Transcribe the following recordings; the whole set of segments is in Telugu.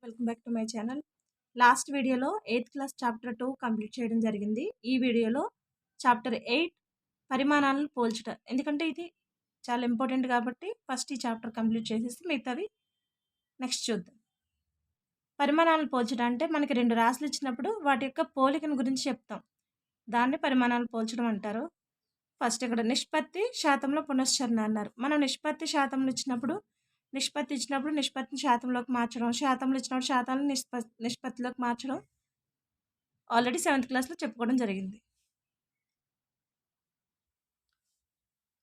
Welcome back to my channel. Last వీడియోలో 8th క్లాస్ చాప్టర్ 2 కంప్లీట్ చేయడం జరిగింది. ఈ వీడియోలో చాప్టర్ 8 పరిమాణాలను పోల్చుట. ఎందుకంటే ఇది చాలా ఇంపార్టెంట్ కాబట్టి ఫస్ట్ ఈ చాప్టర్ కంప్లీట్ చేసేసి మిగతావి నెక్స్ట్ చూద్దాం. పరిమాణాలను పోల్చుట అంటే మనకి 2 రాశులు ఇచ్చినప్పుడు వాటి యొక్క పోలికను గురించి చెప్తాం. దాన్ని పరిమాణాలు పోల్చడం అంటారు. ఫస్ట్ ఇక్కడ నిష్పత్తి శాతంలో పునశ్చరణ అన్నారు. మనం నిష్పత్తి శాతంలో ఇచ్చినప్పుడు నిష్పత్తిని శాతంలోకి మార్చడం, శాతంలో ఇచ్చినప్పుడు శాతాలను నిష్పత్తిలోకి మార్చడం ఆల్రెడీ 7th క్లాస్లో చెప్పుకోవడం జరిగింది.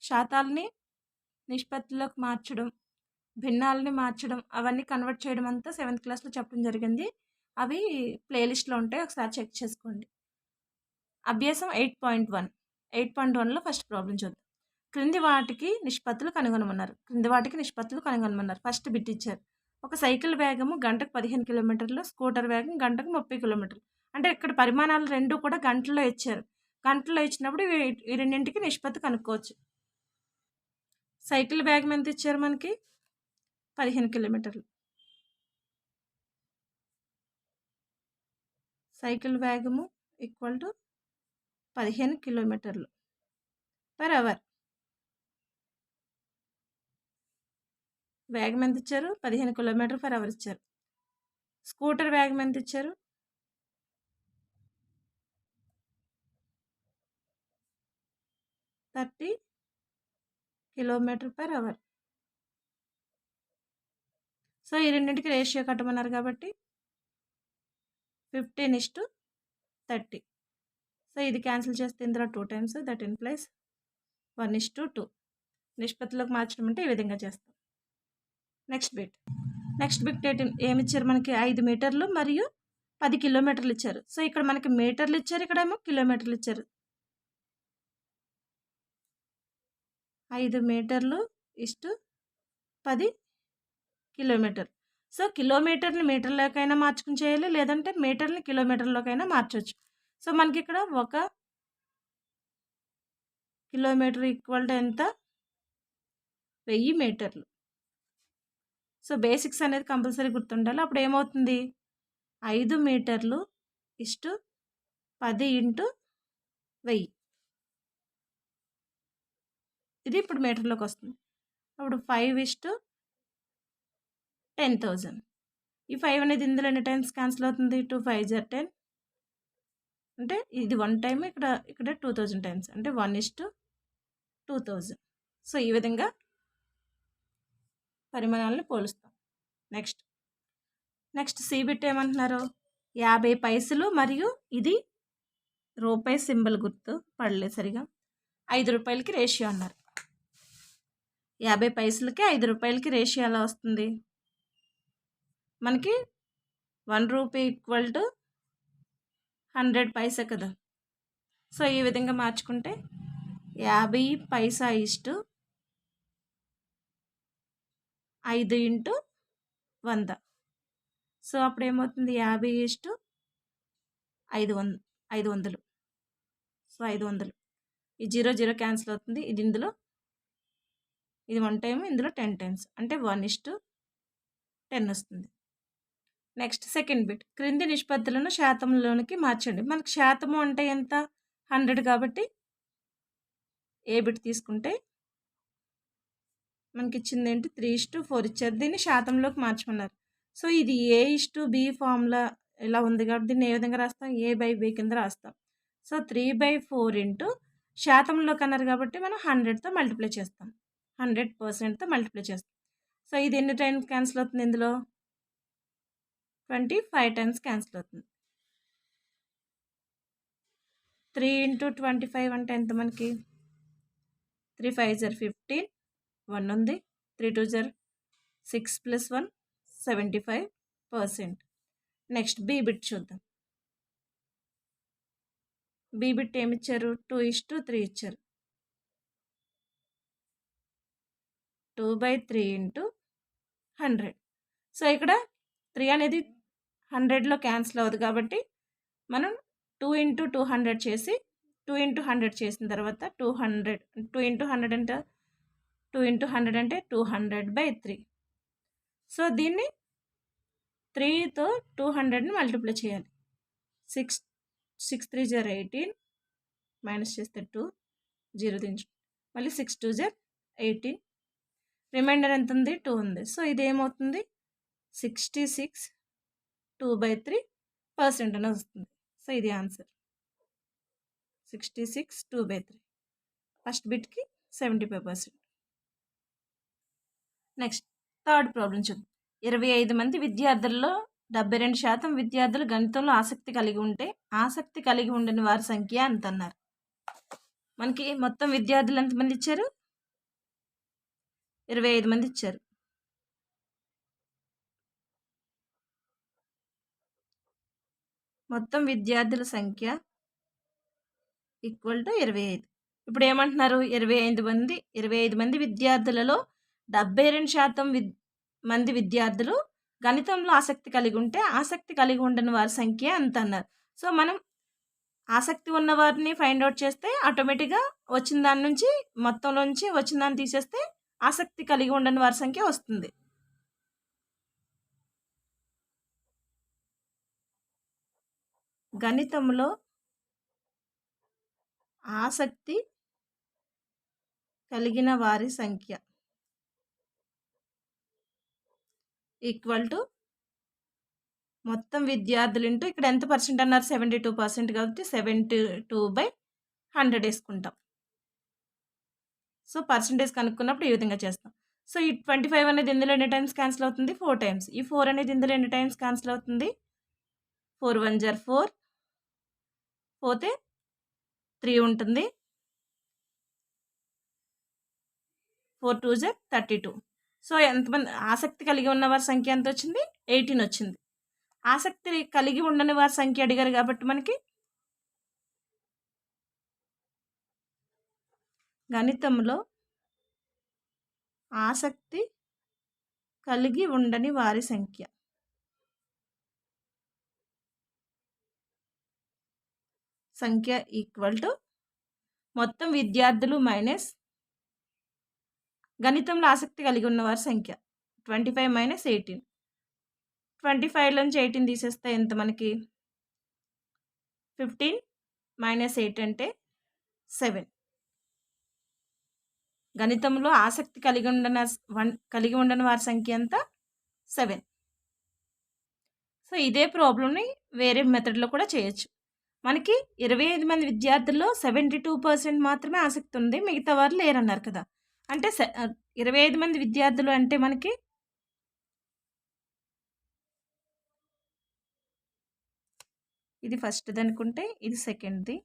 శాతాలని నిష్పత్తిలోకి మార్చడం, భిన్నాలని మార్చడం, అవన్నీ కన్వర్ట్ చేయడం అంతా 7th క్లాస్లో చెప్పడం జరిగింది. అవి ప్లేలిస్ట్లో ఉంటాయి, ఒకసారి చెక్ చేసుకోండి. అభ్యాసం 8.1లో ఫస్ట్ ప్రాబ్లం చూద్దాం. క్రింది వాటికి నిష్పత్తులు కనుగొనమన్నారు. ఫస్ట్ బిట్ ఇచ్చారు. ఒక సైకిల్ వేగము గంటకు 15 కిలోమీటర్లు, స్కూటర్ వేగం గంటకు 30 కిలోమీటర్లు. అంటే ఇక్కడ పరిమాణాలు రెండు కూడా గంటల్లో ఇచ్చారు. గంటల్లో ఇచ్చినప్పుడు ఈ రెండింటికి నిష్పత్తి కనుక్కోవచ్చు. సైకిల్ వేగం ఎంత ఇచ్చారు మనకి? 15 కిలోమీటర్లు. సైకిల్ వేగము ఈక్వల్ టు 15 కిలోమీటర్లు పర్ అవర్. వేగం ఎంత ఇచ్చారు? 15 కిలోమీటర్ పర్ అవర్ ఇచ్చారు. స్కూటర్ వేగం ఎంత ఇచ్చారు? 30 కిలోమీటర్ పర్ అవర్. సో ఈ రెండింటికి రేషియో కట్టమన్నారు కాబట్టి 15:30. సో ఇది క్యాన్సిల్ చేస్తే ఇందులో 2 times, దట్ ఇంప్లైస్ 1:2. నిష్పత్తిలోకి మార్చడం అంటే ఈ విధంగా చేస్తాం. నెక్స్ట్ బిట్ ఏమి ఇచ్చారు మనకి? 5 మీటర్లు మరియు 10 కిలోమీటర్లు ఇచ్చారు. సో ఇక్కడ మనకి మీటర్లు ఇచ్చారు, ఇక్కడేమో కిలోమీటర్లు ఇచ్చారు. 5 మీటర్లు ఇష్టు 10 కిలోమీటర్లు. సో కిలోమీటర్ని మీటర్లోకైనా మార్చుకుని చేయాలి, లేదంటే మీటర్ని కిలోమీటర్లోకైనా మార్చవచ్చు. సో మనకి ఇక్కడ 1 కిలోమీటర్ ఈక్వల్ టు ఎంత? 1000 మీటర్లు. సో బేసిక్స్ అనేది కంపల్సరీ గుర్తుండాలి. అప్పుడు ఏమవుతుంది? 5 మీటర్లు ఇష్టు 10 × 1000. ఇది ఇప్పుడు మీటర్లోకి వస్తుంది. అప్పుడు 5:10,000. ఈ 5 అనేది ఇందులో ఎన్ని టైమ్స్ క్యాన్సిల్ అవుతుంది? 2 5 are 10. అంటే ఇది 1 టైమ్, ఇక్కడ 2000 టైమ్స్, అంటే 1:2000. సో ఈ విధంగా పరిమాణాలను పోలుస్తాం. నెక్స్ట్ సి బిట్ ఏమంటున్నారు? 50 పైసలు మరియు ఇది రూపాయి సింబల్ గుర్తు పడలేదు సరిగా, 5 రూపాయలకి రేషియో అన్నారు. 50 పైసలకి 5 రూపాయలకి రేషియో ఎలా వస్తుంది? మనకి 1 రూపీ ఈక్వల్ టు 100 పైసా కదా. సో ఈ విధంగా మార్చుకుంటే 50 పైసా ఇష్టు 5 × 100. సో అప్పుడు ఏమవుతుంది? 50:500. సో 500. ఈ 0 క్యాన్సిల్ అవుతుంది. ఇది 1 టైం, ఇందులో 10 టైమ్స్, అంటే 1:10 వస్తుంది. నెక్స్ట్ సెకండ్ బిట్, క్రింది నిష్పత్తులను శాతంలోనికి మార్చండి. మనకి శాతము అంటే ఎంత? 100 కాబట్టి ఏ బిట్ తీసుకుంటే మనకి ఇచ్చింది ఏంటి? 3:4 ఇచ్చారు. దీన్ని శాతంలోకి మార్చమన్నారు. సో ఇది A:B ఫార్ములా ఇలా ఉంది కాబట్టి దీన్ని ఏ విధంగా రాస్తాం? A/B కింద రాస్తాం. సో 3/4 శాతంలోకి అన్నారు కాబట్టి మనం 100తో మల్టిప్లై చేస్తాం, 100%తో మల్టిప్లై చేస్తాం. సో ఇది ఎన్ని టైమ్స్ క్యాన్సిల్ అవుతుంది? ఇందులో 25 టైమ్స్ క్యాన్సిల్ అవుతుంది. 3 × 25 అంటే ఎంత మనకి? 3 5s are 15, 1 ఉంది, 3 2s are 6 + 1 75%. Next B bit చూద్దాం. బి బిట్ ఏమిచ్చారు? 2:3 ఇచ్చారు. 2/3 × 100. సో ఇక్కడ 3 అనేది 100లో క్యాన్సిల్ అవ్వదు కాబట్టి మనం 2 × 200 చేసి 2 × 100 చేసిన తర్వాత 2 × 100 అంటే 2 × 100 అంటే 200/3. సో దీన్ని 3తో 200ని మల్టిప్లై చేయాలి. 6 6 3 జర్ 18 మైనస్ చేస్తే 2 0 దించు మళ్ళీ 6 2 జర్ 18 రిమైండర్ ఎంత ఉంది 2 ఉంది. సో ఇది ఏమవుతుంది 66 2/3% అని వస్తుంది. సో ఇది ఆన్సర్ 66 2/3. ఫస్ట్ బిట్కి 75%. నెక్స్ట్ థర్డ్ ప్రాబ్లం చూద్దాం. 25 మంది విద్యార్థుల్లో 72% విద్యార్థులు గణితంలో ఆసక్తి కలిగి ఉంటే ఆసక్తి కలిగి ఉండని వారి సంఖ్య ఎంత అన్నారు. మనకి మొత్తం విద్యార్థులు ఎంతమంది ఇచ్చారు 25 మంది ఇచ్చారు. మొత్తం విద్యార్థుల సంఖ్య ఈక్వల్ టు 25. ఇప్పుడు ఏమంటున్నారు 25 మంది విద్యార్థులలో 72% మంది విద్యార్థులు గణితంలో ఆసక్తి కలిగి ఉంటే ఆసక్తి కలిగి ఉండని వారి సంఖ్య ఎంత అన్నారు. సో మనం ఆసక్తి ఉన్న వారిని ఫైండ్ అవుట్ చేస్తే ఆటోమేటిక్గా వచ్చిన దాని నుంచి మొత్తంలోంచి వచ్చిన దాన్ని తీసేస్తే ఆసక్తి కలిగి ఉండని వారి సంఖ్య వస్తుంది. గణితంలో ఆసక్తి కలిగిన వారి సంఖ్య ఈక్వల్ టు మొత్తం విద్యార్థులు ఇంటూ ఇక్కడ ఎంత పర్సెంట్ అన్నారు 72% కాబట్టి 72/100 వేసుకుంటాం. సో పర్సెంటేజ్ కనుక్కున్నప్పుడు ఈ విధంగా చేస్తాం. సో ఈ 25 అనేది ఇందులో ఎన్ని టైమ్స్ క్యాన్సిల్ అవుతుంది 4 టైమ్స్. ఈ 4 అనేది ఇందులో ఎన్ని టైమ్స్ క్యాన్సిల్ అవుతుంది 4 1 జర్ 4 పోతే 3 ఉంటుంది 4 2 జర్ 32. సో ఎంతమంది ఆసక్తి కలిగి ఉన్న వారి సంఖ్య ఎంత వచ్చింది 18 వచ్చింది. ఆసక్తి కలిగి ఉండని వారి సంఖ్య అడిగారు కాబట్టి మనకి గణితంలో ఆసక్తి కలిగి ఉండని వారి సంఖ్య ఈక్వల్ టు మొత్తం విద్యార్థులు మైనస్ గణితంలో ఆసక్తి కలిగి ఉన్న వారి సంఖ్య 25 మైనస్ 18. 25 నుంచి 18 తీసేస్తే ఎంత మనకి 15 మైనస్ 8 అంటే 7. గణితంలో ఆసక్తి కలిగి ఉండని వారి సంఖ్య ఎంత 7. సో ఇదే ప్రాబ్లమ్ని వేరే మెథడ్లో కూడా చేయొచ్చు. మనకి 25 మంది విద్యార్థుల్లో 72% మాత్రమే ఆసక్తి ఉంది, మిగతా వారు లేరన్నారు కదా. అంటే 25 మంది విద్యార్థులు అంటే మనకి ఇది ఫస్ట్ది అనుకుంటే ఇది సెకండ్ది.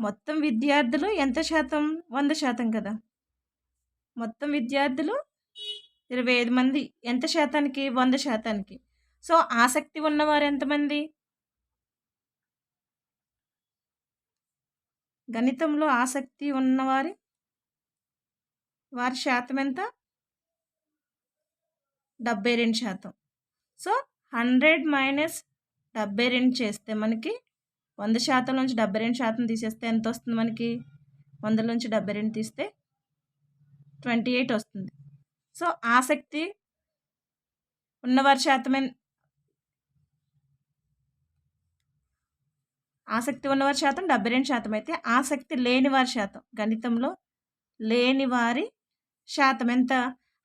మొత్తం విద్యార్థులు ఎంత శాతం 100% కదా. మొత్తం విద్యార్థులు 25 మంది ఎంత శాతానికి 100%. సో ఆసక్తి ఉన్నవారు ఎంతమంది గణితంలో ఆసక్తి ఉన్నవారి శాతం ఎంత 72%. సో 100 మైనస్ 72 చేస్తే మనకి 100% నుంచి 72% తీసేస్తే ఎంత వస్తుంది మనకి 100 నుంచి 72 తీస్తే 28 వస్తుంది. సో ఆసక్తి ఉన్నవారి శాతం ఆసక్తి ఉన్నవారి శాతం 72% అయితే ఆసక్తి లేని వారి శాతం గణితంలో లేని వారి శాతం ఎంత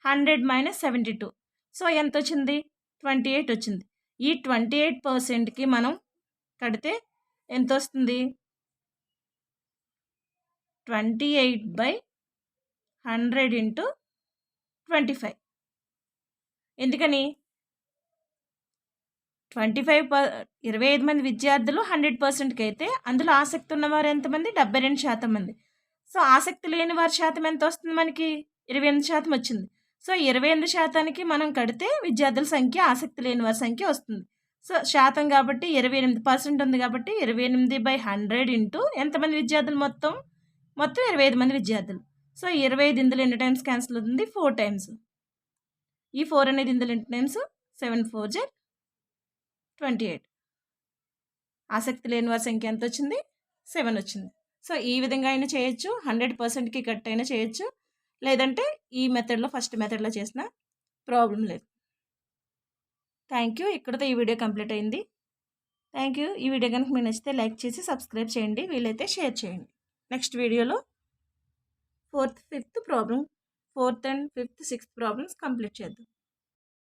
100 మైనస్ 72. సో ఎంత వచ్చింది 28 వచ్చింది. ఈ 28%కి మనం కడితే ఎంత వస్తుంది 28/100 ఇంటూ 25. ఎందుకని 25 మంది విద్యార్థులు 100%కి అయితే అందులో ఆసక్తి ఉన్నవారు ఎంతమంది 72% మంది. సో ఆసక్తి లేని వారి శాతం ఎంత వస్తుంది మనకి 28% వచ్చింది. సో 28%కి మనం కడితే విద్యార్థుల సంఖ్య ఆసక్తి లేని వారి సంఖ్య వస్తుంది. సో శాతం కాబట్టి 28% ఉంది కాబట్టి 28/100 ఇంటూ ఎంతమంది విద్యార్థులు మొత్తం 25 మంది విద్యార్థులు. సో 25 ఇందులో ఎన్ని టైమ్స్ క్యాన్సిల్ అవుతుంది 4 టైమ్స్. ఈ 4 అనేది ఇందులో ఎన్ని టైమ్స్ 7 4 జర్ 28. ఆసక్తి లేని వారి సంఖ్య ఎంత వచ్చింది 7 వచ్చింది. సో ఈ విధంగా అయినా చేయొచ్చు, 100%కి కట్ అయినా చేయొచ్చు, లేదంటే ఈ మెథడ్లో ఫస్ట్ మెథడ్లో చేసిన ప్రాబ్లం లేదు. Thank you. ఇక్కడితో ఈ వీడియో కంప్లీట్ అయింది. Thank you. ఈ వీడియో కనుక మీకు నచ్చితే లైక్ చేసి సబ్స్క్రైబ్ చేయండి, వీలైతే షేర్ చేయండి. నెక్స్ట్ వీడియోలో 4th, 5th problem, 4th and 5th, 6th problems complete చేద్దాం.